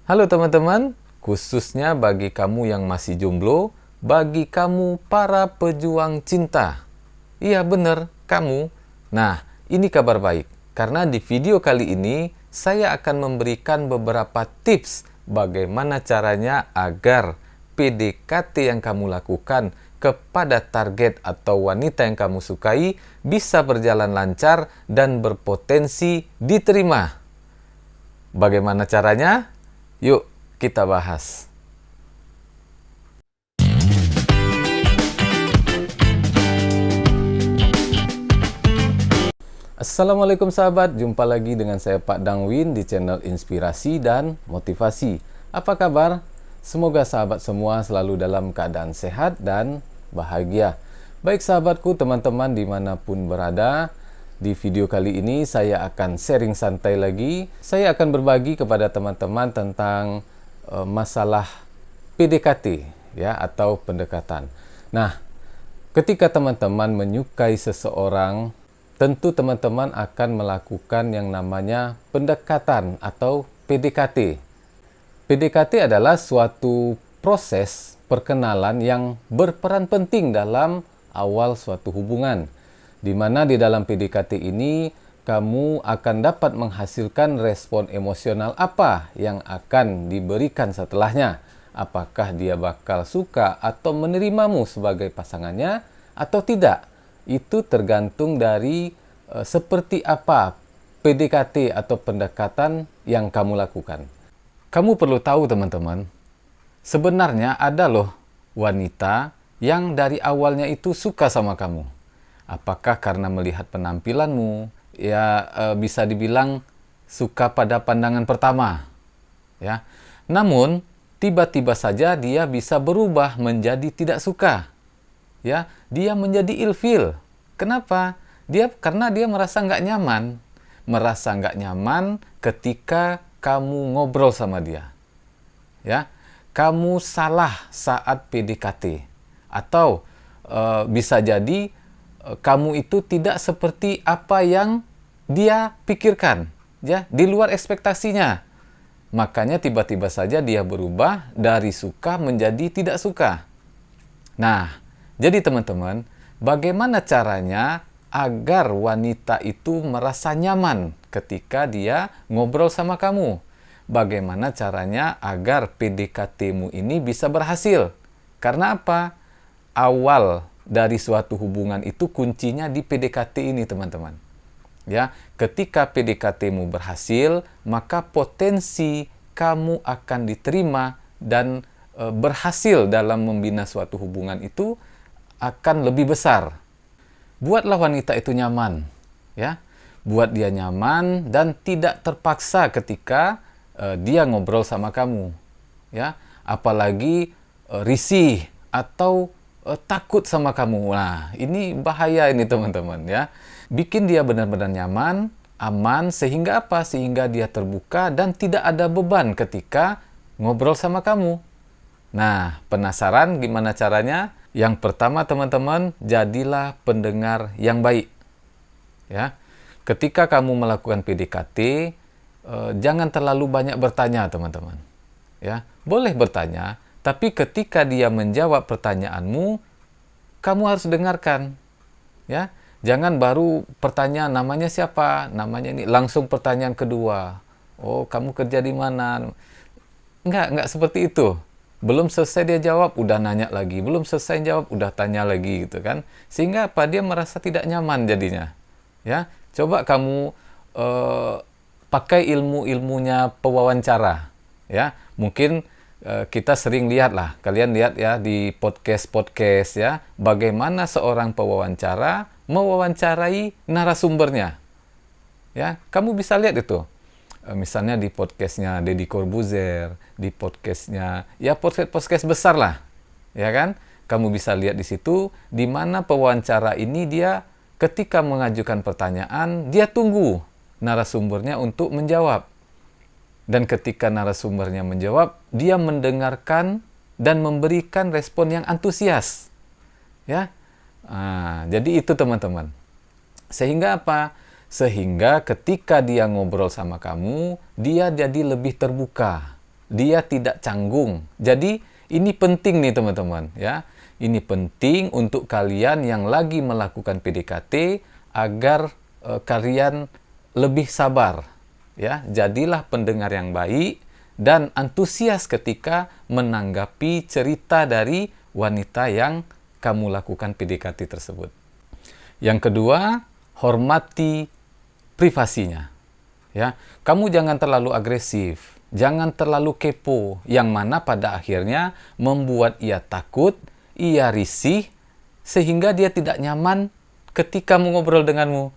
Halo teman-teman, khususnya bagi kamu yang masih jomblo, bagi kamu para pejuang cinta. Iya benar, kamu. Nah, ini kabar baik, karena di video kali ini saya akan memberikan beberapa tips bagaimana caranya agar PDKT yang kamu lakukan kepada target atau wanita yang kamu sukai bisa berjalan lancar dan berpotensi diterima. Bagaimana caranya? Yuk, kita bahas. Assalamualaikum sahabat, jumpa lagi dengan saya Pak Dangwin di channel Inspirasi dan Motivasi. Apa kabar? Semoga sahabat semua selalu dalam keadaan sehat dan bahagia. Baik sahabatku, teman-teman dimanapun berada, di video kali ini saya akan sharing santai lagi. Saya akan berbagi kepada teman-teman tentang masalah PDKT ya, atau pendekatan. Nah, ketika teman-teman menyukai seseorang, tentu teman-teman akan melakukan yang namanya pendekatan atau PDKT. PDKT adalah suatu proses perkenalan yang berperan penting dalam awal suatu hubungan, di mana di dalam PDKT ini kamu akan dapat menghasilkan respon emosional apa yang akan diberikan setelahnya. Apakah dia bakal suka atau menerimamu sebagai pasangannya atau tidak. Itu tergantung dari seperti apa PDKT atau pendekatan yang kamu lakukan. Kamu perlu tahu teman-teman, sebenarnya ada loh wanita yang dari awalnya itu suka sama kamu. Apakah karena melihat penampilanmu, ya bisa dibilang suka pada pandangan pertama, ya. Namun tiba-tiba saja dia bisa berubah menjadi tidak suka, ya. Dia menjadi ilfil. Kenapa? Karena dia merasa nggak nyaman ketika kamu ngobrol sama dia, ya. Kamu salah saat PDKT, atau bisa jadi kamu itu tidak seperti apa yang dia pikirkan, ya, di luar ekspektasinya. Makanya tiba-tiba saja dia berubah dari suka menjadi tidak suka. Nah, jadi teman-teman, bagaimana caranya agar wanita itu merasa nyaman ketika dia ngobrol sama kamu? Bagaimana caranya agar PDKT-mu ini bisa berhasil? Karena apa? Awal dari suatu hubungan itu kuncinya di PDKT ini, teman-teman. Ya, ketika PDKT-mu berhasil, maka potensi kamu akan diterima dan berhasil dalam membina suatu hubungan itu akan lebih besar. Buatlah wanita itu nyaman, ya. Buat dia nyaman dan tidak terpaksa ketika dia ngobrol sama kamu, ya. Apalagi risih atau takut sama kamu. Nah, ini bahaya ini teman-teman, ya. Bikin dia benar-benar nyaman, aman, sehingga apa? Sehingga dia terbuka dan tidak ada beban ketika ngobrol sama kamu. Nah, penasaran gimana caranya? Yang pertama teman-teman, jadilah pendengar yang baik, ya. Ketika kamu melakukan PDKT, jangan terlalu banyak bertanya teman-teman, ya. Boleh bertanya, tapi ketika dia menjawab pertanyaanmu, kamu harus dengarkan, ya. Jangan baru pertanyaan namanya siapa, namanya ini, langsung pertanyaan kedua. Oh, kamu kerja di mana? Enggak seperti itu. Belum selesai dia jawab, udah nanya lagi. Belum selesai jawab, udah tanya lagi gitu kan. Sehingga apa? Dia merasa tidak nyaman jadinya. Ya, coba kamu pakai ilmu-ilmunya pewawancara, ya. Mungkin kita sering lihat lah, kalian lihat ya di podcast ya, bagaimana seorang pewawancara mewawancarai narasumbernya, ya. Kamu bisa lihat itu, misalnya di podcastnya Deddy Corbuzier, di podcastnya ya podcast besar lah, ya kan. Kamu bisa lihat di situ, di mana pewawancara ini dia ketika mengajukan pertanyaan, dia tunggu narasumbernya untuk menjawab. Dan ketika narasumbernya menjawab, dia mendengarkan dan memberikan respon yang antusias. Ya, jadi itu teman-teman. Sehingga apa? Sehingga ketika dia ngobrol sama kamu, dia jadi lebih terbuka. dia tidak canggung. Jadi ini penting nih teman-teman ya. Ini penting untuk kalian yang lagi melakukan PDKT agar kalian lebih sabar ya. Jadilah pendengar yang baik dan antusias ketika menanggapi cerita dari wanita yang kamu lakukan PDKT tersebut. Yang kedua, hormati privasinya. Ya, kamu jangan terlalu agresif, jangan terlalu kepo, yang mana pada akhirnya membuat ia takut, ia risih, sehingga dia tidak nyaman ketika mengobrol denganmu.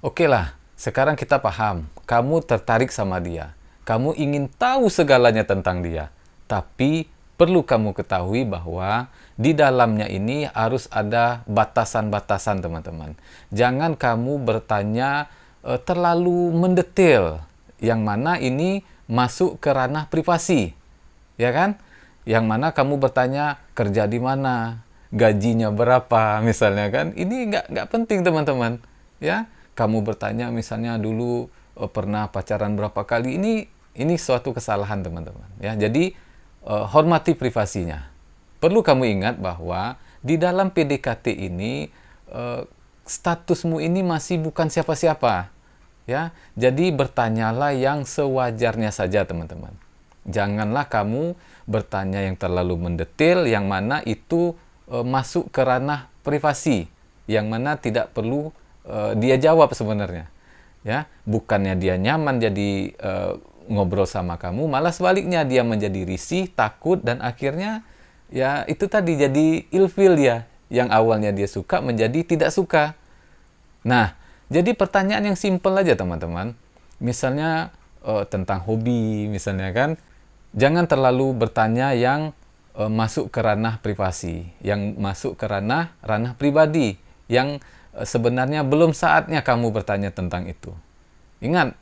Oke lah, sekarang kita paham, kamu tertarik sama dia, kamu ingin tahu segalanya tentang dia, tapi perlu kamu ketahui bahwa di dalamnya ini harus ada batasan-batasan teman-teman. Jangan kamu bertanya terlalu mendetail, yang mana ini masuk ke ranah privasi, ya kan? Yang mana kamu bertanya kerja di mana, gajinya berapa, misalnya kan? Ini nggak penting teman-teman, ya. Kamu bertanya misalnya dulu pernah pacaran berapa kali, ini suatu kesalahan teman-teman, ya. Jadi hormati privasinya. Perlu kamu ingat bahwa di dalam PDKT ini statusmu ini masih bukan siapa-siapa, ya. Jadi bertanyalah yang sewajarnya saja teman-teman. Janganlah kamu bertanya yang terlalu mendetail, yang mana itu masuk ke ranah privasi, yang mana tidak perlu dia jawab sebenarnya, ya. Bukannya dia nyaman jadi ngobrol sama kamu, malah sebaliknya dia menjadi risih, takut, dan akhirnya ya itu tadi jadi ilfil dia, yang awalnya dia suka menjadi tidak suka. Nah, jadi pertanyaan yang simpel aja teman-teman. Misalnya tentang hobi, misalnya kan. Jangan terlalu bertanya yang masuk ke ranah privasi, yang masuk ke ranah pribadi, yang sebenarnya belum saatnya kamu bertanya tentang itu. Ingat,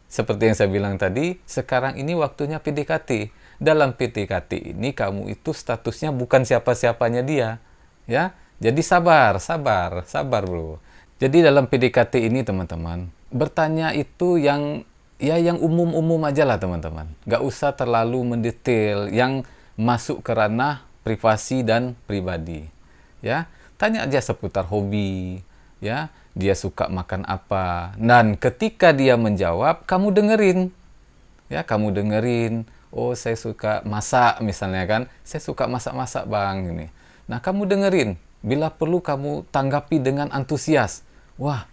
seperti yang saya bilang tadi, sekarang ini waktunya PDKT. Dalam PDKT ini kamu itu statusnya bukan siapa-siapanya dia, ya. Jadi sabar bro. Jadi dalam PDKT ini teman-teman, bertanya itu yang umum-umum aja lah teman-teman. Nggak usah terlalu mendetail yang masuk ke ranah privasi dan pribadi. Ya, tanya aja seputar hobi, ya, dia suka makan apa. Dan ketika dia menjawab, kamu dengerin. Ya, kamu dengerin. Oh, saya suka masak misalnya kan. Saya suka masak-masak bang ini. Nah, kamu dengerin. Bila perlu kamu tanggapi dengan antusias. Wah,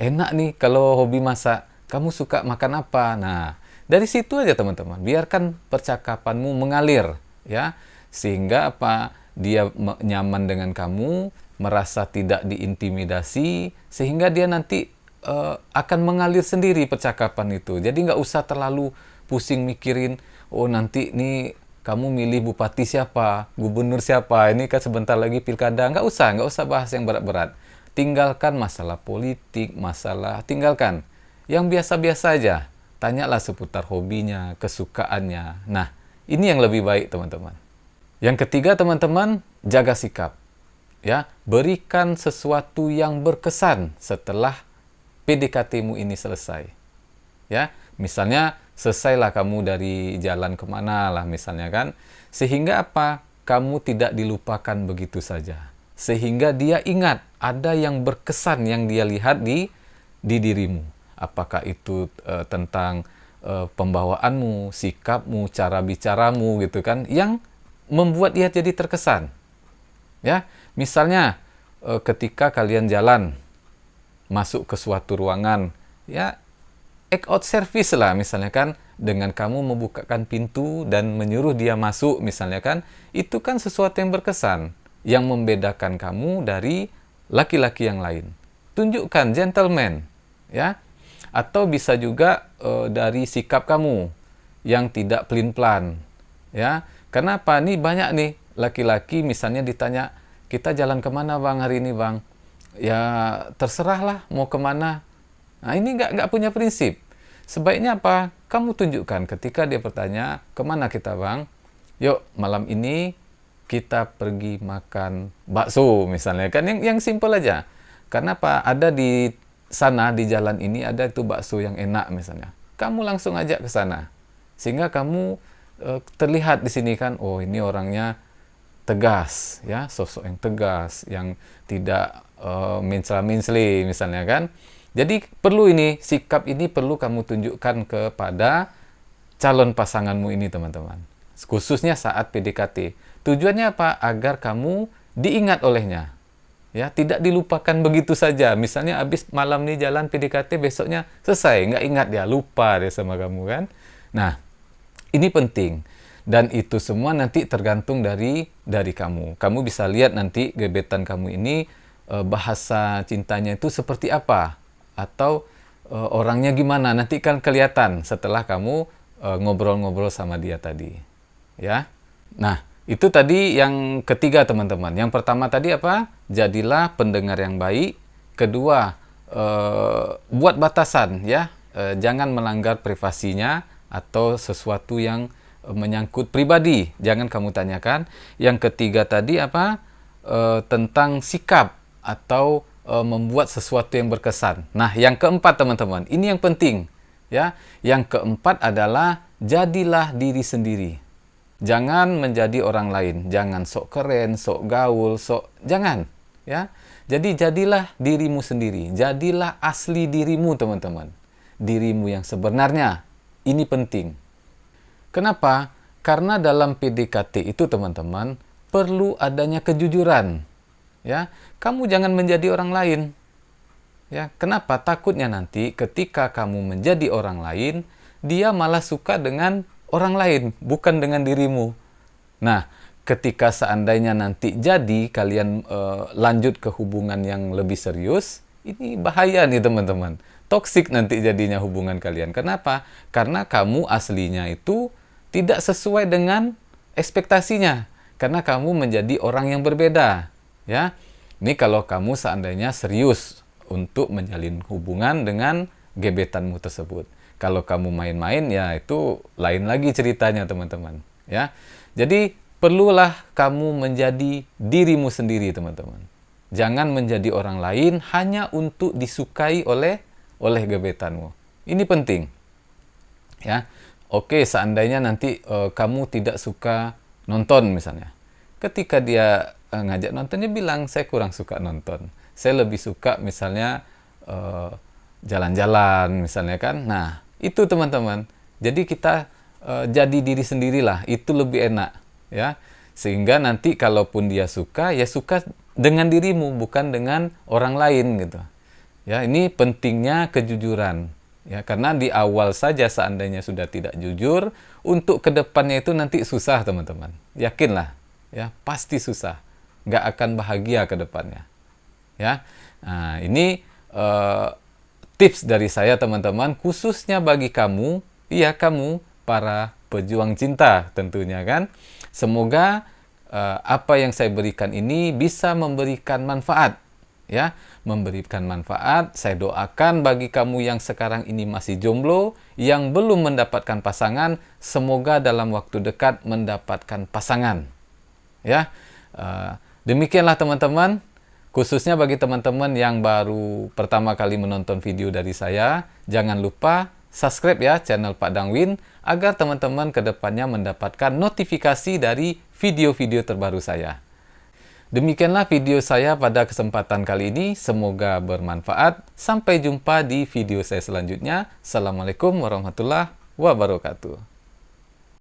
enak nih kalau hobi masak. Kamu suka makan apa? Nah, dari situ aja teman-teman. Biarkan percakapanmu mengalir, ya. Sehingga apa? Dia nyaman dengan kamu, merasa tidak diintimidasi, sehingga dia nanti akan mengalir sendiri percakapan itu. Jadi nggak usah terlalu pusing mikirin, oh nanti nih kamu milih bupati siapa, gubernur siapa, ini kan sebentar lagi pilkada. Nggak usah bahas yang berat-berat. Tinggalkan masalah politik, tinggalkan. Yang biasa-biasa aja. Tanyalah seputar hobinya, kesukaannya. Nah, ini yang lebih baik teman-teman. Yang ketiga teman-teman, jaga sikap. Ya, berikan sesuatu yang berkesan setelah PDKT-mu ini selesai. Ya, misalnya selesailah kamu dari jalan kemana lah misalnya kan. Sehingga apa? Kamu tidak dilupakan begitu saja. Sehingga dia ingat ada yang berkesan yang dia lihat di dirimu. Apakah itu tentang pembawaanmu, sikapmu, cara bicaramu gitu kan, yang membuat dia jadi terkesan. Ya, misalnya ketika kalian jalan masuk ke suatu ruangan, ya act out service lah misalnya kan, dengan kamu membukakan pintu dan menyuruh dia masuk misalnya kan, itu kan sesuatu yang berkesan, yang membedakan kamu dari laki-laki yang lain. Tunjukkan gentleman, ya. Atau bisa juga dari sikap kamu yang tidak pelin-pelan, ya. Kenapa? Nih banyak nih laki-laki misalnya ditanya, kita jalan kemana bang hari ini bang? Ya terserahlah mau kemana. Nah ini nggak punya prinsip. Sebaiknya apa? Kamu tunjukkan ketika dia bertanya, kemana kita bang? Yuk malam ini kita pergi makan bakso misalnya kan, yang simple aja. Karena apa? Ada di sana di jalan ini ada itu bakso yang enak misalnya. Kamu langsung ajak ke sana. Sehingga kamu terlihat di sini kan, oh ini orangnya tegas, ya, sosok yang tegas, yang tidak mencela-mencela misalnya kan. Jadi perlu ini, sikap ini perlu kamu tunjukkan kepada calon pasanganmu ini teman-teman. Khususnya saat PDKT. Tujuannya apa? Agar kamu diingat olehnya. Ya, tidak dilupakan begitu saja. Misalnya habis malam nih jalan PDKT, besoknya selesai, nggak ingat dia, lupa dia sama kamu kan. Nah, ini penting. Dan itu semua nanti tergantung dari kamu. Kamu bisa lihat nanti gebetan kamu ini bahasa cintanya itu seperti apa, atau orangnya gimana. Nanti kan kelihatan setelah kamu ngobrol-ngobrol sama dia tadi. Ya. Nah, itu tadi yang ketiga teman-teman. Yang pertama tadi apa? Jadilah pendengar yang baik. Kedua, buat batasan ya. Jangan melanggar privasinya atau sesuatu yang menyangkut pribadi. Jangan kamu tanyakan. Yang ketiga tadi apa? Tentang sikap atau membuat sesuatu yang berkesan. Nah, yang keempat teman-teman, ini yang penting ya. Yang keempat adalah jadilah diri sendiri. Jangan menjadi orang lain. Jangan sok keren, sok gaul, jangan ya. Jadi jadilah dirimu sendiri. Jadilah asli dirimu teman-teman. Dirimu yang sebenarnya. Ini penting. Kenapa? Karena dalam PDKT itu teman-teman perlu adanya kejujuran. Ya, kamu jangan menjadi orang lain. Ya, kenapa? Takutnya nanti ketika kamu menjadi orang lain, dia malah suka dengan orang lain, bukan dengan dirimu. Nah, ketika seandainya nanti jadi kalian lanjut ke hubungan yang lebih serius, ini bahaya nih teman-teman. Toksik nanti jadinya hubungan kalian. Kenapa? Karena kamu aslinya itu tidak sesuai dengan ekspektasinya. Karena kamu menjadi orang yang berbeda. Ya, ini kalau kamu seandainya serius untuk menjalin hubungan dengan gebetanmu tersebut. Kalau kamu main-main, ya itu lain lagi ceritanya teman-teman. Ya, jadi perlulah kamu menjadi dirimu sendiri teman-teman. Jangan menjadi orang lain hanya untuk disukai oleh gebetanmu. Ini penting. Ya, oke, seandainya nanti kamu tidak suka nonton misalnya. Ketika dia ngajak nontonnya bilang, saya kurang suka nonton. Saya lebih suka misalnya jalan-jalan misalnya kan. Nah, itu teman-teman. Jadi kita jadi diri sendirilah. Itu lebih enak ya. Sehingga nanti kalaupun dia suka, ya suka dengan dirimu, bukan dengan orang lain gitu. Ya, ini pentingnya kejujuran. Ya, karena di awal saja seandainya sudah tidak jujur, untuk kedepannya itu nanti susah teman-teman. Yakinlah, ya pasti susah. Nggak akan bahagia ke depannya. Ya, nah ini tips dari saya teman-teman, khususnya bagi kamu, iya kamu para pejuang cinta tentunya kan. Semoga apa yang saya berikan ini bisa memberikan manfaat, ya, memberikan manfaat. Saya doakan bagi kamu yang sekarang ini masih jomblo, yang belum mendapatkan pasangan, semoga dalam waktu dekat mendapatkan pasangan. Ya. Demikianlah teman-teman, khususnya bagi teman-teman yang baru pertama kali menonton video dari saya, jangan lupa subscribe ya channel Pak Dangwin, agar teman-teman kedepannya mendapatkan notifikasi dari video-video terbaru saya. Demikianlah video saya pada kesempatan kali ini, semoga bermanfaat. Sampai jumpa di video saya selanjutnya. Assalamualaikum warahmatullahi wabarakatuh.